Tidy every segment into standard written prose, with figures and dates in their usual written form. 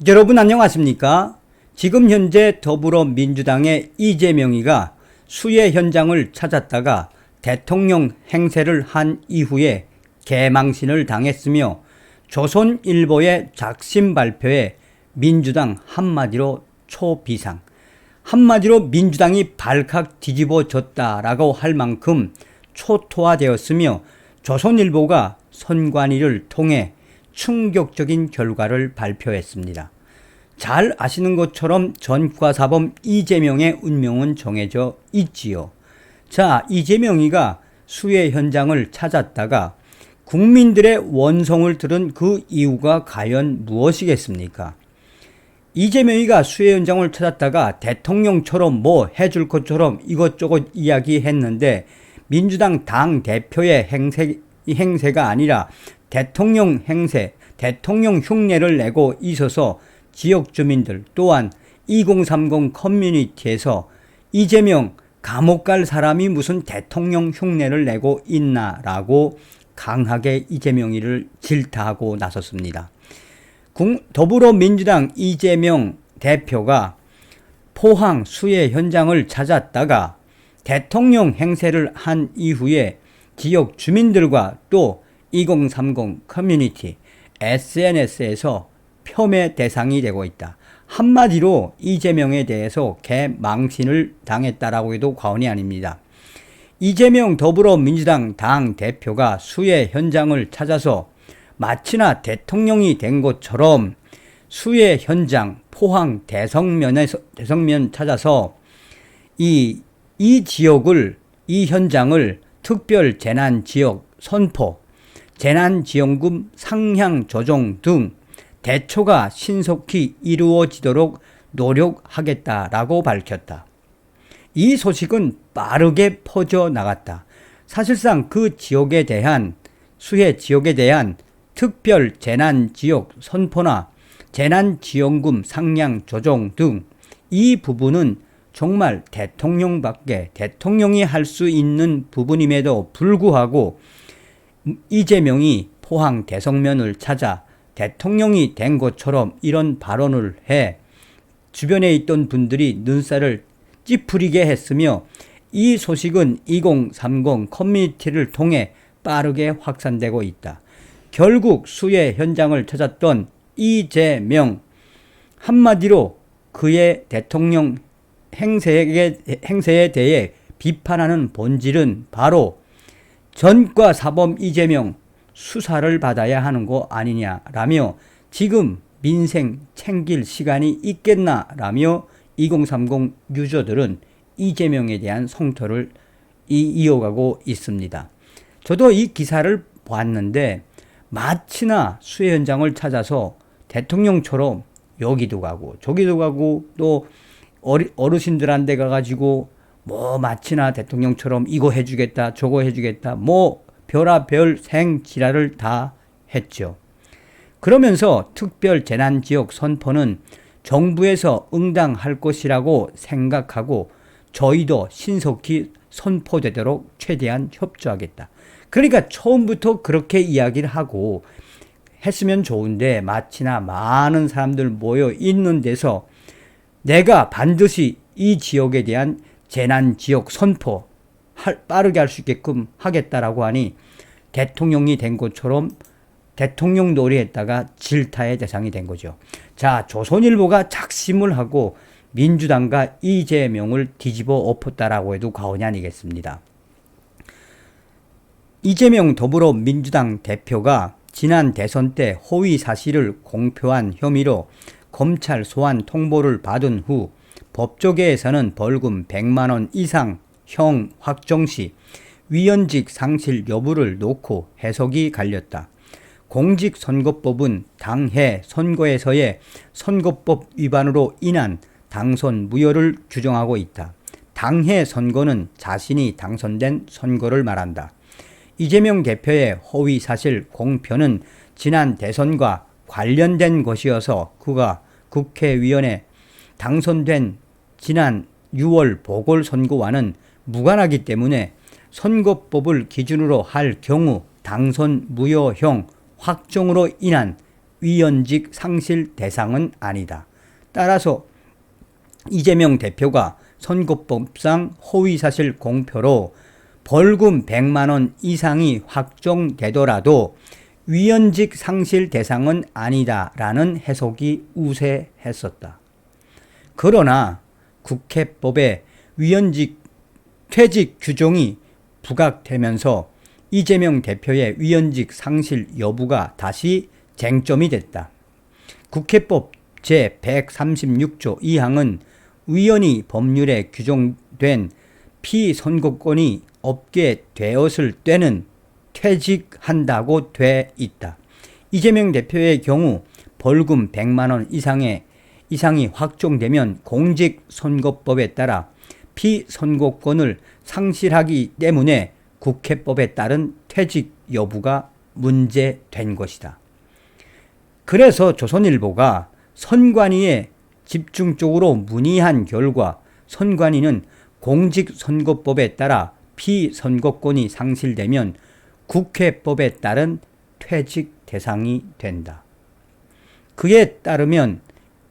여러분 안녕하십니까? 지금 현재 더불어민주당의 이재명이가 수해 현장을 찾았다가 대통령 행세를 한 이후에 개망신을 당했으며 조선일보의 작심 발표에 민주당 한마디로 초비상, 한마디로 민주당이 발칵 뒤집어졌다라고 할 만큼 초토화되었으며 조선일보가 선관위를 통해 충격적인 결과를 발표했습니다. 잘 아시는 것처럼 전과사범 이재명의 운명은 정해져 있지요. 자, 이재명이가 수해 현장을 찾았다가 국민들의 원성을 들은 그 이유가 과연 무엇이겠습니까? 이재명이가 수해 현장을 찾았다가 대통령처럼 뭐 해줄 것처럼 이것저것 이야기했는데 민주당 당대표의 행세가 아니라 대통령 행세, 대통령 흉내를 내고 있어서 지역 주민들 또한 2030 커뮤니티에서 이재명 감옥 갈 사람이 무슨 대통령 흉내를 내고 있나라고 강하게 이재명이를 질타하고 나섰습니다. 더불어민주당 이재명 대표가 포항 수해 현장을 찾았다가 대통령 행세를 한 이후에 지역 주민들과 또 2030 커뮤니티 SNS에서 폄훼 대상이 되고 있다. 한마디로 이재명에 대해서 개망신을 당했다라고 해도 과언이 아닙니다. 이재명 더불어민주당 당대표가 수해 현장을 찾아서 마치나 대통령이 된 것처럼 수해 현장 포항 대성면 찾아서 이 지역을, 이 현장을 특별 재난 지역 선포, 재난지원금 상향 조정 등 대처가 신속히 이루어지도록 노력하겠다라고 밝혔다. 이 소식은 빠르게 퍼져나갔다. 사실상 그 지역에 대한 수해 지역에 대한 특별 재난지역 선포나 재난지원금 상향 조정 등 이 부분은 정말 대통령이 할 수 있는 부분임에도 불구하고 이재명이 포항 대성면을 찾아 대통령이 된 것처럼 이런 발언을 해 주변에 있던 분들이 눈살을 찌푸리게 했으며 이 소식은 2030 커뮤니티를 통해 빠르게 확산되고 있다. 결국 수해 현장을 찾았던 이재명, 한마디로 그의 대통령 행세에 대해 비판하는 본질은 바로 전과 사범 이재명 수사를 받아야 하는 거 아니냐라며 지금 민생 챙길 시간이 있겠나라며 2030 유저들은 이재명에 대한 성토를 이어가고 있습니다. 저도 이 기사를 봤는데 마치나 수해 현장을 찾아서 대통령처럼 여기도 가고 저기도 가고 또 어르신들한테 가가지고 뭐 마치나 대통령처럼 이거 해주겠다 저거 해주겠다 뭐 별의별 생지랄을 다 했죠. 그러면서 특별 재난지역 선포는 정부에서 응당할 것이라고 생각하고 저희도 신속히 선포되도록 최대한 협조하겠다. 그러니까 처음부터 그렇게 이야기를 하고 했으면 좋은데 마치나 많은 사람들 모여 있는 데서 내가 반드시 이 지역에 대한 재난지역 선포 빠르게 할 수 있게끔 하겠다라고 하니 대통령이 된 것처럼 대통령 놀이했다가 질타의 대상이 된 거죠. 자, 조선일보가 작심을 하고 민주당과 이재명을 뒤집어 엎었다라고 해도 과언이 아니겠습니다. 이재명 더불어민주당 대표가 지난 대선 때 허위 사실을 공표한 혐의로 검찰 소환 통보를 받은 후 법조계에서는 벌금 100만 원 이상 형 확정 시 위헌직 상실 여부를 놓고 해석이 갈렸다. 공직선거법은 당해 선거에서의 선거법 위반으로 인한 당선 무효를 규정하고 있다. 당해 선거는 자신이 당선된 선거를 말한다. 이재명 대표의 허위 사실 공표는 지난 대선과 관련된 것이어서 그가 국회의원에 당선된 지난 6월 보궐선거와는 무관하기 때문에 선거법을 기준으로 할 경우 당선 무효형 확정으로 인한 위원직 상실 대상은 아니다. 따라서 이재명 대표가 선거법상 허위사실 공표로 벌금 100만 원 이상이 확정되더라도 위원직 상실 대상은 아니다라는 해석이 우세했었다. 그러나 국회법에 위원직 퇴직 규정이 부각되면서 이재명 대표의 위원직 상실 여부가 다시 쟁점이 됐다. 국회법 제136조 2항은 위원이 법률에 규정된 피선거권이 없게 되었을 때는 퇴직한다고 돼 있다. 이재명 대표의 경우 벌금 100만 원 이상이 확정되면 공직선거법에 따라 피선거권을 상실하기 때문에 국회법에 따른 퇴직 여부가 문제된 것이다. 그래서 조선일보가 선관위에 집중적으로 문의한 결과 선관위는 공직선거법에 따라 피선거권이 상실되면 국회법에 따른 퇴직 대상이 된다. 그에 따르면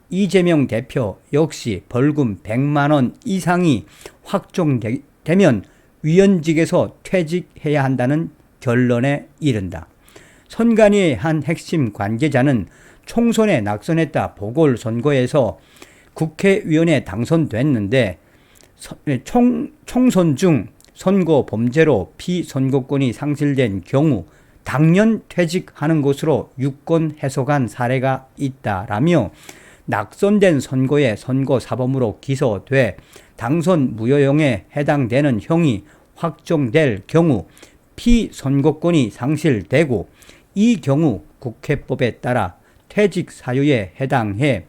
이재명 대표 역시 벌금 100만 원 이상이 확정되면 위원직에서 퇴직해야 한다는 결론에 이른다. 선관위의 한 핵심 관계자는 총선에 낙선했다 보궐선거에서 국회의원에 당선됐는데 총선 중 선거 범죄로 피선거권이 상실된 경우 당연 퇴직하는 것으로 유권 해석한 사례가 있다라며 낙선된 선거에 선거사범으로 기소돼 당선 무효형에 해당되는 형이 확정될 경우 피선거권이 상실되고 이 경우 국회법에 따라 퇴직 사유에 해당해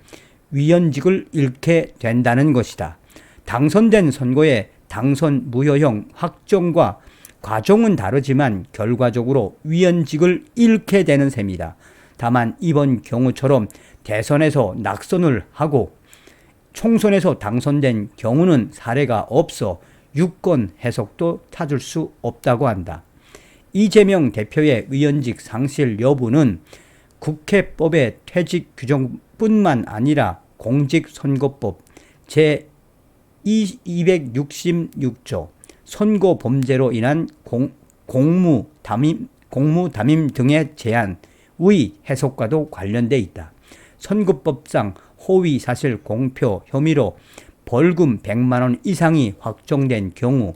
위원직을 잃게 된다는 것이다. 당선된 선거의 당선 무효형 확정과 과정은 다르지만 결과적으로 위원직을 잃게 되는 셈이다. 다만 이번 경우처럼 대선에서 낙선을 하고 총선에서 당선된 경우는 사례가 없어 유권 해석도 찾을 수 없다고 한다. 이재명 대표의 위원직 상실 여부는 국회법의 퇴직 규정뿐만 아니라 공직선거법 제266조 선거 범죄로 인한 공무 담임 등의 제한의 해석과도 관련돼 있다. 선거법상 허위 사실 공표 혐의로 벌금 100만 원 이상이 확정된 경우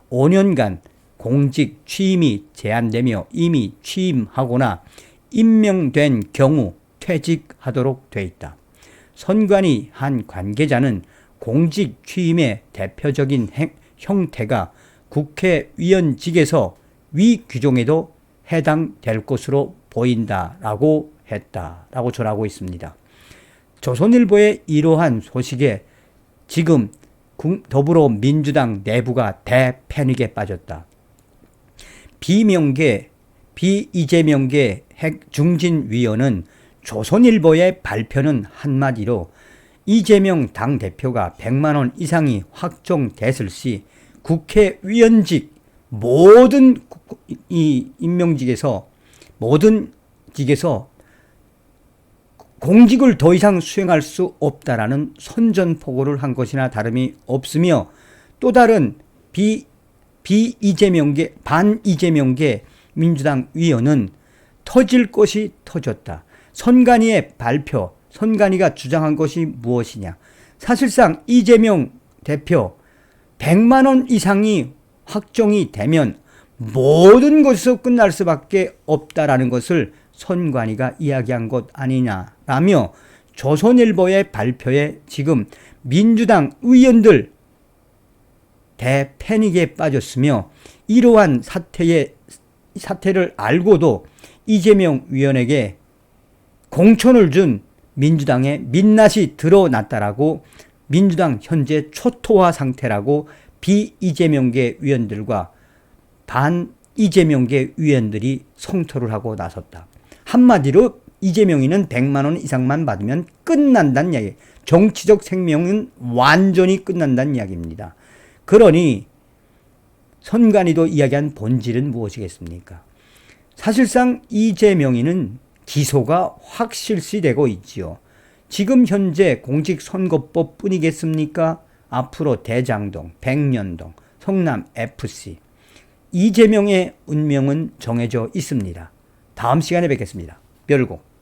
5년간 공직 취임이 제한되며 이미 취임하거나 임명된 경우 퇴직하도록 돼 있다. 선관위 한 관계자는 공직 취임의 대표적인 형태가 국회의원직에서 위 규정에도 해당될 것으로 보인다라고 했다라고 전하고 있습니다. 조선일보의 이러한 소식에 지금 더불어민주당 내부가 대패닉에 빠졌다. 비이재명계 핵중진위원은 조선일보의 발표는 한마디로 이재명 당대표가 100만 원 이상이 확정됐을 시 국회의원직 모든 모든 직에서 공직을 더 이상 수행할 수 없다라는 선전포고를 한 것이나 다름이 없으며 또 다른 반이재명계 민주당 위원은 터질 것이 터졌다. 선관위의 발표, 선관위가 주장한 것이 무엇이냐. 사실상 이재명 대표 100만 원 이상이 확정이 되면 모든 것에서 끝날 수밖에 없다라는 것을 선관위가 이야기한 것 아니냐라며 조선일보의 발표에 지금 민주당 의원들 대패닉에 빠졌으며 이러한 사태를 알고도 이재명 위원에게 공천을 준 민주당의 민낯이 드러났다라고 민주당 현재 초토화 상태라고 비이재명계 위원들과 반이재명계 위원들이 성토를 하고 나섰다. 한마디로 이재명이는 100만 원 이상만 받으면 끝난다는 이야기. 정치적 생명은 완전히 끝난다는 이야기입니다. 그러니 선관위도 이야기한 본질은 무엇이겠습니까? 사실상 이재명이는 기소가 확 실시되고 있지요. 지금 현재 공직선거법 뿐이겠습니까? 앞으로 대장동, 백년동, 성남FC 이재명의 운명은 정해져 있습니다. 다음 시간에 뵙겠습니다. 별곡.